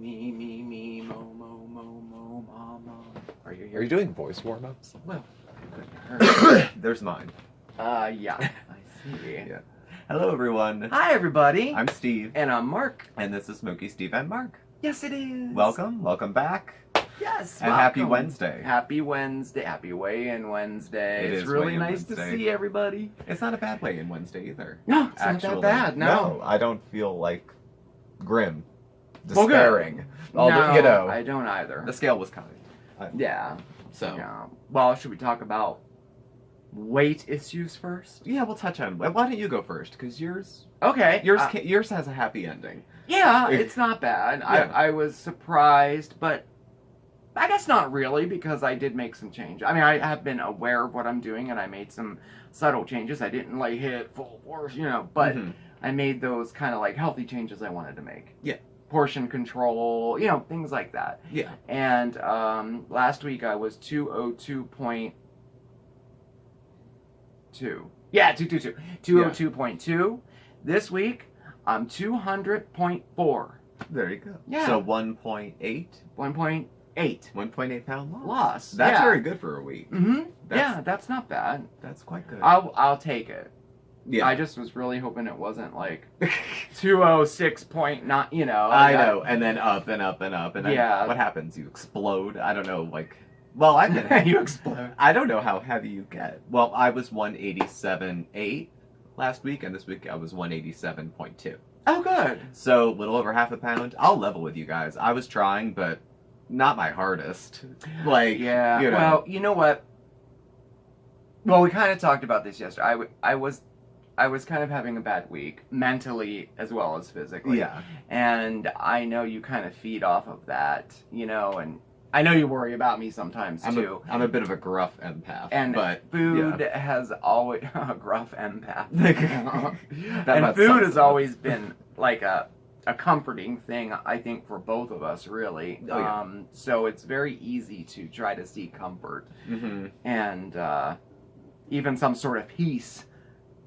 Me, mo, mama. Are you doing voice warm-ups? Well, I couldn't hurt. There's mine. Yeah, I see. Yeah. Hello, everyone. Hi, everybody. I'm Steve. And I'm Mark. And this is SmokeySteveAndMarc. Yes, it is. Welcome back. Yes, And happy Wednesday. Happy Wednesday. Happy weigh-in Wednesday. It It's is really weigh-in nice Wednesday. to see everybody. It's not a bad weigh-in Wednesday either. No, it's Actually. not that bad. No. I don't feel like grim, Well, good. despairing. Although, No, I don't either. the scale was kind. Yeah. So, Yeah. Well, should we talk about weight issues first? yeah, we'll touch on. Why don't you go first? Because yours Okay. yours has a happy ending. Yeah, If- it's not bad. Yeah. I was surprised, but I guess not really, because I did make some change. I mean, I have been aware of what I'm doing, and I made some subtle changes. I didn't like hit full force, but Mhm. I made those kind of like healthy changes I wanted to make. Yeah. Portion control, things like that. Yeah. And last week I was 202.2. Yeah, 222. 202.2. This week I'm 200.4. There you go. Yeah. So 1.8. 1.8 1.8 pound loss. loss. That's yeah. very good for a week. Mm-hmm. That's- Yeah, that's not bad. That's quite good. I'll take it. Yeah. I just was really hoping it wasn't like 206 point not, I know, and then up and up and up, and then Yeah. what happens? You explode. I don't know, well, I've been. You explode. I don't know how heavy you get. Well, I was 187.8 last week, and this week I was 187.2. Oh, good. So a little over half a pound. I'll level with you guys. I was trying, but not my hardest. Yeah. you know. Well, you know what? Well, we kind of talked about this yesterday. I was kind of having a bad week, mentally as well as physically. Yeah. And I know you kind of feed off of that, and I know you worry about me sometimes too. I'm a bit of a gruff empath, And but food has always a gruff empath. That And must food suck has some. always been like a comforting thing, I think, for both of us, really. Oh, yeah. So it's very easy to try to seek comfort Mm-hmm. and even some sort of peace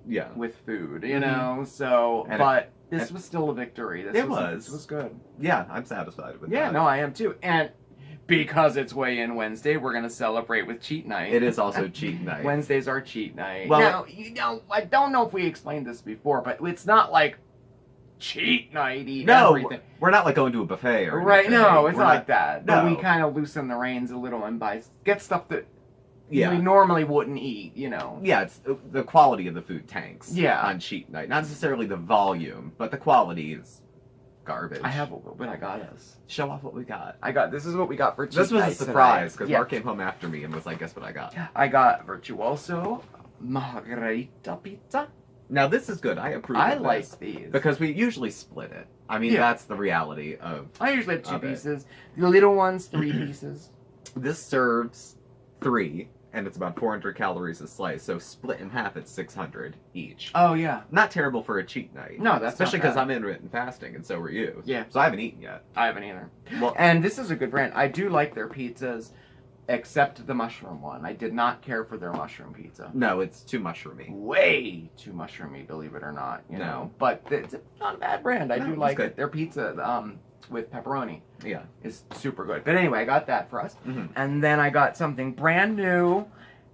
Yeah. with food, Mhm. So, And but this was still a victory. This was. This was good. Yeah, I'm satisfied with that. Yeah, no, I am too. And because it's weigh-in Wednesday, we're gonna celebrate with cheat night. It is also cheat night. Wednesday's our cheat night. Well- Now, I don't know if we explained this before, but it's not like cheat night, eat No, everything. we're not like going to a buffet or Right, anything. no, it's We're not like that. But we no. kind of loosen the reins a little and get stuff that Yeah. we normally wouldn't eat, Yeah, it's the quality of the food tanks. Yeah. On cheat night, not necessarily the volume, but the quality is garbage. I have what I got us. Show off what we got. This is what we got for cheat This was a night surprise tonight. because Yeah. Mark came home after me and was like, "Guess what I got?" I got Virtuoso Margherita pizza. Now this is good. I approve. I of like this these. because we usually split it. I mean, Yeah. that's the reality of I usually have 2 of it. pieces. The little ones, 3 pieces. this. Serves 3, and it's about 400 calories a slice. So split in half, it's 600 each. Oh, yeah. Not terrible for a cheat night. No, that's especially not because bad. I'm intermittent fasting, and so are you. Yeah. So I haven't eaten yet. I haven't either. Well, And this is a good brand. I do like their pizzas, except the mushroom one. I did not care for their mushroom pizza. no, it's too mushroomy. Way too mushroomy, believe it or not. You No. know, but it's not a bad brand. I No, do it's like good. it. Their pizza, with pepperoni, Yeah. is super good. But anyway, I got that for us, Mhm. and then I got something brand new,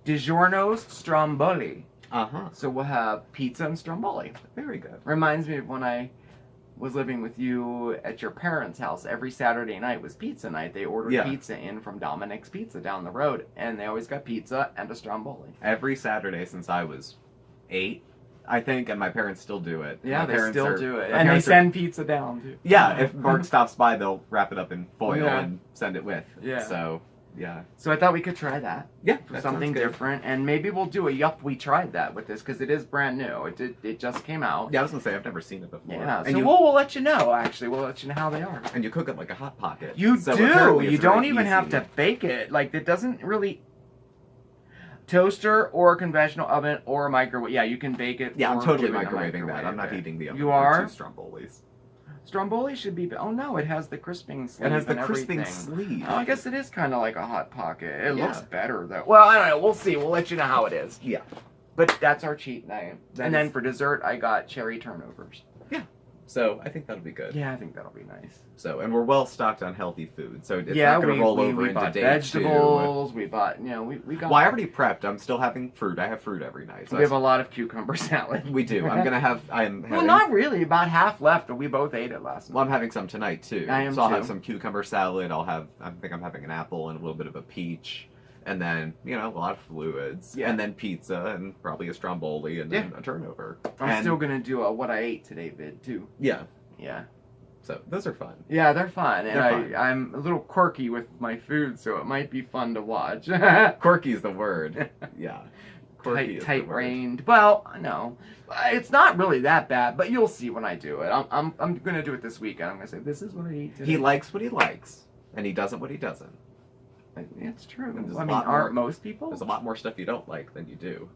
DiGiorno's Stromboli. Uh-huh. So we'll have pizza and Stromboli. Very good. Reminds me of when I was living with you at your parents' house. Every Saturday night was pizza night. They ordered Yeah. pizza in from Dominic's Pizza down the road, and they always got pizza and a Stromboli. Every Saturday since I was 8, I think, and my parents still do it. Yeah, My they parents still are- do it. my And they parents are- send pizza down, too. Yeah, if Mark stops by, they'll wrap it up in foil Yeah. and send it with. Yeah. So, yeah. So I thought we could try that. Yeah, For that something sounds good. different, and maybe we'll do a yup, we tried that with this, because it is brand new. It just came out. Yeah, I was gonna say I've never seen it before. Yeah, and so you we'll let you know, actually. We'll let you know how they are. and you cook it like a hot pocket. You So do. apparently You it's don't very even have easy. to bake it. Like, it doesn't really... Toaster or conventional oven or microwave. Yeah, you can bake it. Yeah, I'm or totally do it in a microwaving that. microwave. I'm not eating the You are? 2 Strombolis. Stromboli should be... Oh, no, it has the crisping sleeve It has the and crisping everything. sleeve. Oh, I guess it is kind of like a Hot Pocket. It Yeah. looks better, though. Well, I don't know. We'll see. We'll let you know how it is. Yeah. But that's our cheat night. That And then is- for dessert, I got cherry turnovers. So I think that'll be good. Yeah, I think that'll be nice. So, and we're well stocked on healthy food, so it's Yeah, not going to roll over we into bought day vegetables. We bought, we got. Well, I already prepped. I'm still having fruit. I have fruit every night. So we have a lot of cucumber salad. We do. I'm having. Well, not really. About half left, and we both ate it last night. Well, I'm having some tonight too. I am so I'll too. have some cucumber salad. I think I'm having an apple and a little bit of a peach. And then, a lot of fluids. Yeah. And then pizza and probably a stromboli and then a turnover. I'm still going to do a what I ate today vid, too. Yeah. Yeah. So, those are fun. Yeah, they're fun. And They're fun. I'm a little quirky with my food, so it might be fun to watch. Quirky's the word. Yeah. Quirky Tight-reined. Well, no. It's not really that bad, but you'll see when I do it. I'm going to do it this weekend. I'm going to say, this is what I eat today. He likes what he likes, and he doesn't what he doesn't. It's true. There's I mean, aren't most people? There's a lot more stuff you don't like than you do.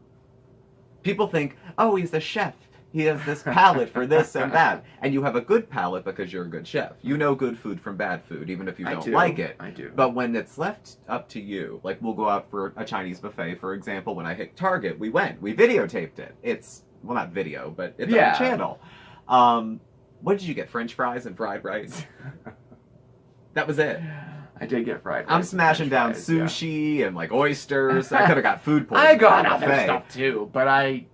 People think, oh, he's the chef. He has this palate for this and that. And you have a good palate because you're a good chef. You know good food from bad food, even if you don't like it. I do. But when it's left up to you, like we'll go out for a Chinese buffet, for example, when I hit Target, we videotaped it. It's, well, not video, but it's on the channel. What did you get, French fries and fried rice? That was it. I did get fried rice. I'm smashing down sushi and like oysters. I could have got food poisoning. I got other stuff too, but I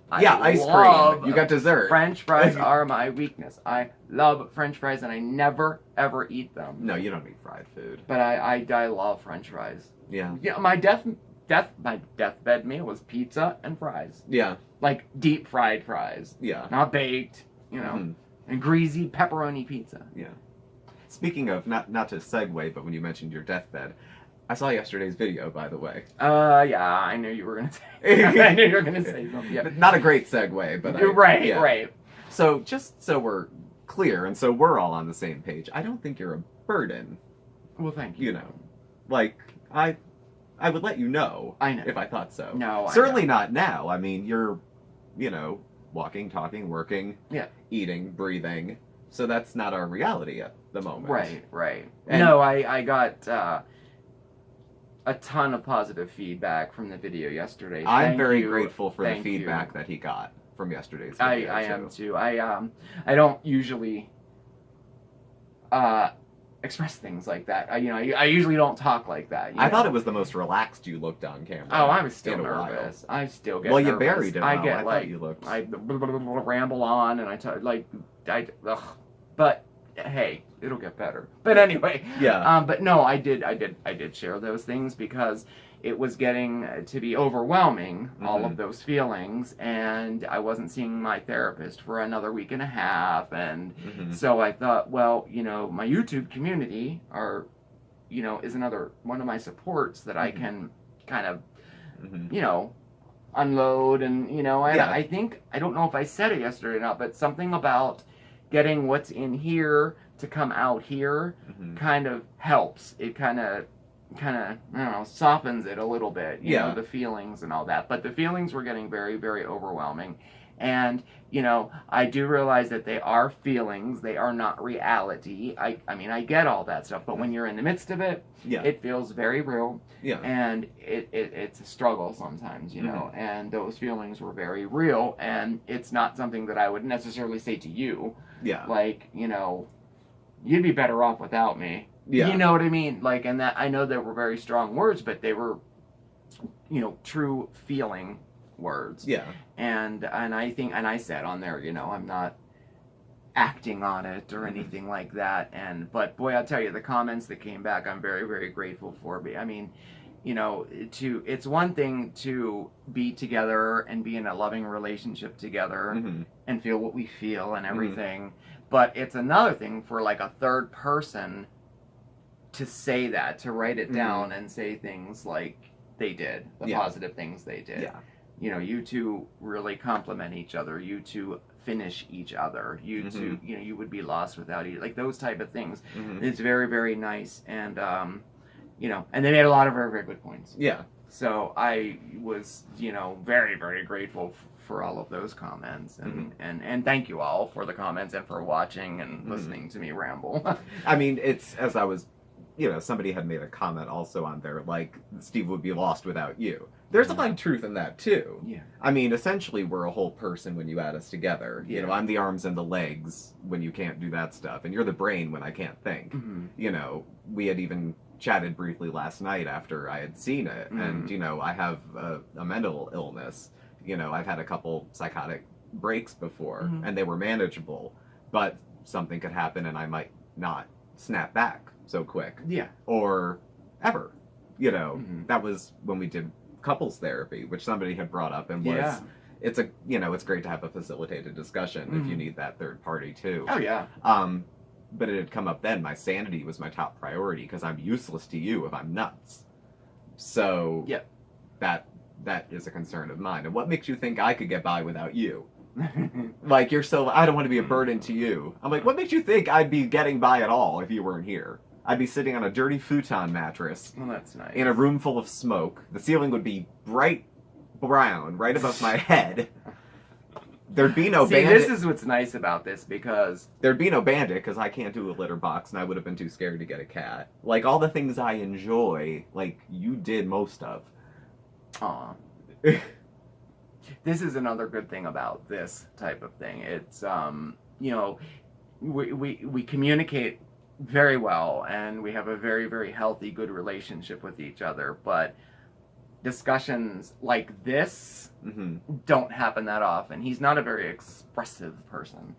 ice cream. You got dessert. French fries are my weakness. I love French fries and I never ever eat them. No, you don't eat fried food. But I love French fries. Yeah. Yeah, my deathbed meal was pizza and fries. Yeah. Like deep fried fries. Yeah. Not baked, and greasy pepperoni pizza. Yeah. Speaking of, not to segue, but when you mentioned your deathbed, I saw yesterday's video, by the way. Yeah, I knew you were gonna say. I knew you were gonna say something. Yeah. Not a great segue, but right. So just so we're clear, and so we're all on the same page, I don't think you're a burden. Well, thank you. Like I would let you know. I know if I thought so. No, certainly not now. I mean, you're, walking, talking, working, eating, breathing. So that's not our reality at the moment. Right. And no, I got a ton of positive feedback from the video yesterday. I'm very grateful for the feedback that he got from yesterday's video. I am too. I don't usually express things like that. I usually don't talk like that. I thought it was the most relaxed you looked on camera. Oh, I was still nervous. I still get nervous. You buried it. I get I ramble on and but hey, it'll get better. But anyway, but no, I did share those things because it was getting to be overwhelming, all of those feelings, and I wasn't seeing my therapist for another week and a half, and so I thought, well, my YouTube community is another one of my supports that I can kind of, unload, and I think, I don't know if I said it yesterday or not, but something about getting what's in here to come out here kind of helps. It kind of I don't know, softens it a little bit, you know, the feelings and all that. But the feelings were getting very, very overwhelming. And, I do realize that they are feelings. They are not reality. I mean, I get all that stuff. But when you're in the midst of it, it feels very real. Yeah. And it's a struggle sometimes, you know. And those feelings were very real. And it's not something that I would necessarily say to you. Yeah. Like, you'd be better off without me. Yeah. You know what I mean? Like, and that, I know that were very strong words, but they were, true feeling words. Yeah. And I think, and I said on there, I'm not acting on it or anything like that. But boy, I'll tell you, the comments that came back, I'm very, very grateful for. I mean, it's one thing to be together and be in a loving relationship together and feel what we feel and everything. But it's another thing for like a third person to say that, to write it down and say things like they did, the positive things they did. Yeah. You two really complement each other. You two finish each other. You two, you would be lost without each, like those type of things. It's very, very nice. And, and they made a lot of very, very good points. Yeah. So I was, very, very grateful for all of those comments. And thank you all for the comments and for watching and listening to me ramble. I mean, it's, as I was you know, somebody had made a comment also on there, like, Steve would be lost without you. There's a lot of truth in that, too. Yeah. I mean, essentially, we're a whole person when you add us together. Yeah. You know, I'm the arms and the legs when you can't do that stuff, and you're the brain when I can't think. Mm-hmm. You know, we had even chatted briefly last night after I had seen it, and, you know, I have a mental illness. You know, I've had a couple psychotic breaks before, and they were manageable, but something could happen and I might not snap back so quick. Yeah. Or ever. You know, that was when we did couples therapy, which somebody had brought up, and was it's a, you know, it's great to have a facilitated discussion if you need that third party too. Oh yeah. But it had come up then. My sanity was my top priority because I'm useless to you if I'm nuts. So that is a concern of mine. And what makes you think I could get by without you? Like, you're so, I don't want to be a burden to you. I'm like, what makes you think I'd be getting by at all if you weren't here? I'd be sitting on a dirty futon mattress. Well, that's nice. In a room full of smoke. The ceiling would be bright brown right above my head. There'd be no bandit. This is what's nice about this, because there'd be no bandit because I can't do a litter box, and I would have been too scared to get a cat. Like, all the things I enjoy, like, you did most of. Aw. This is another good thing about this type of thing. It's, you know, we communicate very well, and we have a very, very healthy, good relationship with each other, but discussions like this don't happen that often. He's not a very expressive person.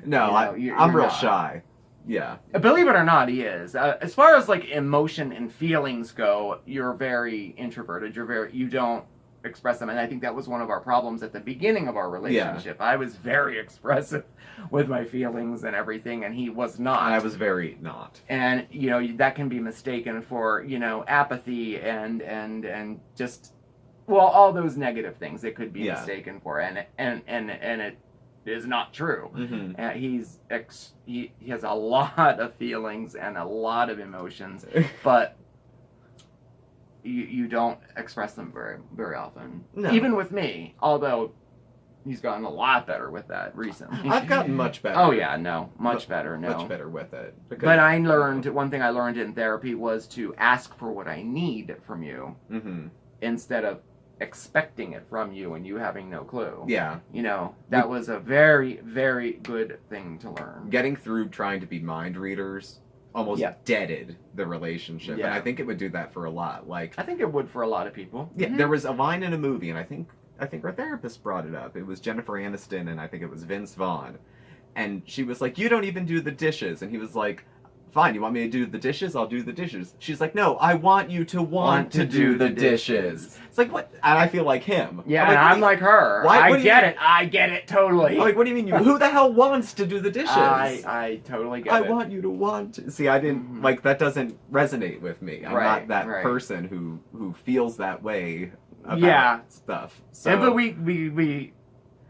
No, you know, I'm real not. shy. Yeah. Believe it or not, he is. As far as like emotion and feelings go, you're very introverted. You don't express them, and I think that was one of our problems at the beginning of our relationship. I was very expressive with my feelings and everything, and he was not. I was very not. And you know, that can be mistaken for, you know, apathy and just, well, all those negative things it could be mistaken for, and it is not true. He has a lot of feelings and a lot of emotions, but you don't express them very, very often. No. Even with me, although he's gotten a lot better with that recently. I've gotten much better. Oh yeah, much better with it. But I learned, one thing I learned in therapy was to ask for what I need from you, instead of expecting it from you and you having no clue. Yeah. You know, that was a very, very good thing to learn. Getting through trying to be mind readers almost deaded the relationship. And I think it would do that for a lot. Like, I think it would for a lot of people. Yeah, there was a line in a movie, and I think our therapist brought it up. It was Jennifer Aniston, and I think it was Vince Vaughn. And she was like, "You don't even do the dishes." And he was like, "Fine, you want me to do the dishes? I'll do the dishes." She's like, "No, I want you to want to do the dishes." It's like, what? And I feel like him. Yeah, I'm like her. I get it totally. I'm like, what do you mean? Who the hell wants to do the dishes? I totally get it. I want you to want to. See, I didn't, like, that doesn't resonate with me. I'm not that person who feels that way about stuff. So, but we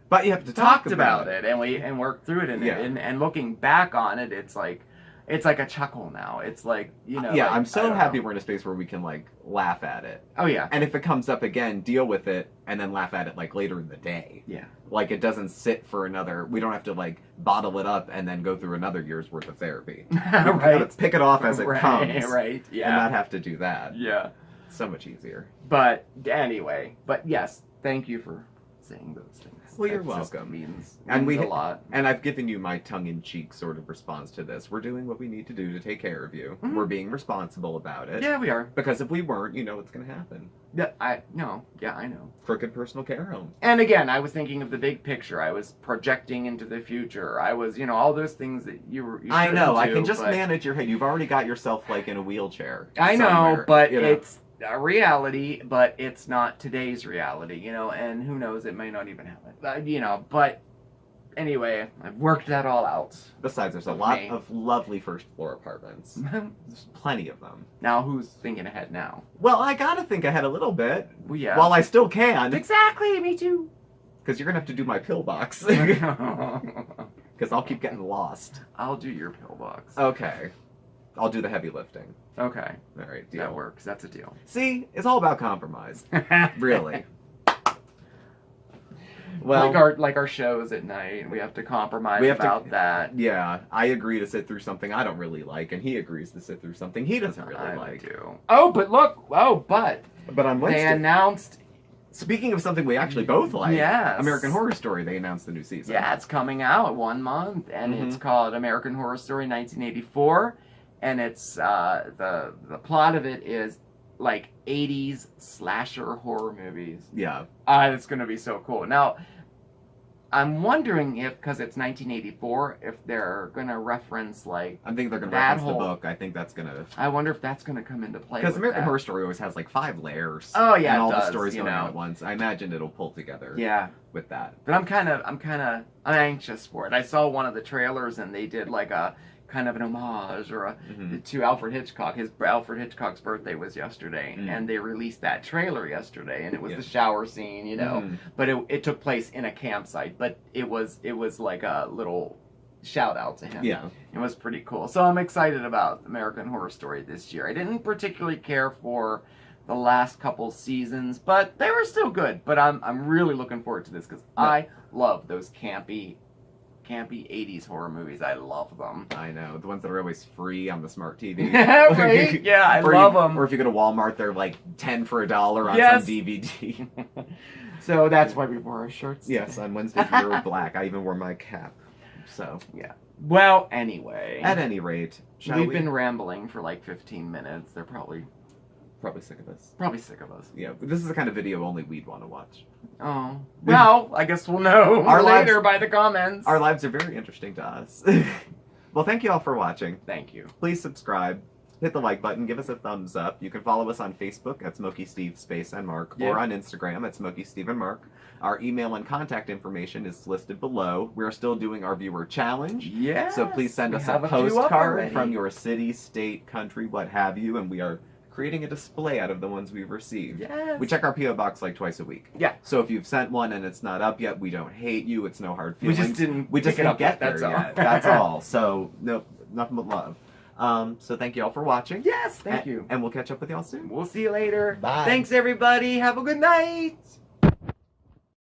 but you have to talk about it and work through it, and looking back on it, it's like a chuckle now. It's like, you know. Yeah, like, I'm so happy we're in a space where we can, like, laugh at it. Oh, yeah. And if it comes up again, deal with it, and then laugh at it, like, later in the day. Yeah. Like, it doesn't sit for we don't have to, like, bottle it up and then go through another year's worth of therapy. Right. Pick it off as it comes. Right, yeah. And not have to do that. Yeah. So much easier. But, anyway. But, yes, thank you for saying those things. Well, you're welcome. Means a lot. And I've given you my tongue-in-cheek sort of response to this. We're doing what we need to do to take care of you. We're being responsible about it. Yeah, we are. Because if we weren't, you know what's going to happen. Yeah, I know. Crooked personal care home. And again, I was thinking of the big picture. I was projecting into the future. I was, you know, all those things that you I know. I can just manage your head. You've already got yourself, like, in a wheelchair. I know, but it's a reality, but it's not today's reality, you know, and who knows, it may not even happen, you know, but anyway, I've worked that all out. Besides, there's a lot of lovely first floor apartments. There's plenty of them. Now, who's thinking ahead now? Well, I gotta think ahead a little bit. Well, yeah. While I still can. Exactly, me too. Because you're gonna have to do my pillbox. Because I'll keep getting lost. I'll do your pillbox. Okay. I'll do the heavy lifting. Okay. All right, deal. That works. That's a deal. See? It's all about compromise. Really. Well, like our shows at night, we have to compromise about that. Yeah, I agree to sit through something I don't really like, and he agrees to sit through something he doesn't really like. Do. Oh, but look! Oh, but on Wednesday they announced. Speaking of something we actually both like, yes. American Horror Story. They announced the new season. Yeah, it's coming out 1 month, and it's called American Horror Story 1984, and it's the plot of it is like 80s slasher horror movies. Yeah. It's gonna be so cool. Now, I'm wondering if, because it's 1984, if they're gonna reference like. I think they're gonna reference the book. I think that's gonna. I wonder if that's gonna come into play. Because American Horror Story always has like 5 layers. Oh yeah, and all does, the stories going on at once. I imagine it'll pull together. Yeah. With that. But I'm anxious for it. I saw one of the trailers and they did like a kind of an homage or to Alfred Hitchcock. Alfred Hitchcock's birthday was yesterday, and they released that trailer yesterday, and it was the shower scene, you know. But it took place in a campsite, but it was like a little shout out to him. Yeah, it was pretty cool. So I'm excited about American Horror Story this year. I didn't particularly care for the last couple seasons, but they were still good. But I'm really looking forward to this because I love those campy 80s horror movies. I love them. I know. The ones that are always free on the smart TV. Right? Yeah, I love them. Or if you go to Walmart, they're like 10 for $1 on some DVD. So that's why we wore our shirts. Yes, on Wednesdays we were black. I even wore my cap. So, yeah. Well, anyway. At any rate, we've been rambling for like 15 minutes. They're probably sick of us. Probably sick of us. Yeah, but this is the kind of video only we'd want to watch. Oh. Well, I guess we'll know later by the comments. Our lives are very interesting to us. Well, thank you all for watching. Thank you. Please subscribe. Hit the like button. Give us a thumbs up. You can follow us on Facebook at SmokeySteveAndMarc or on Instagram at SmokeySteveAndMarc. Our email and contact information is listed below. We're still doing our viewer challenge. Yeah. So please send us a postcard from your city, state, country, what have you, and we are creating a display out of the ones we've received. Yes. We check our P.O. box like twice a week. Yeah. So if you've sent one and it's not up yet, we don't hate you. It's no hard feelings. We just didn't get there yet. That's all. So no, nothing but love. So thank you all for watching. Yes, thank you. And we'll catch up with y'all soon. We'll see you later. Bye. Thanks, everybody. Have a good night.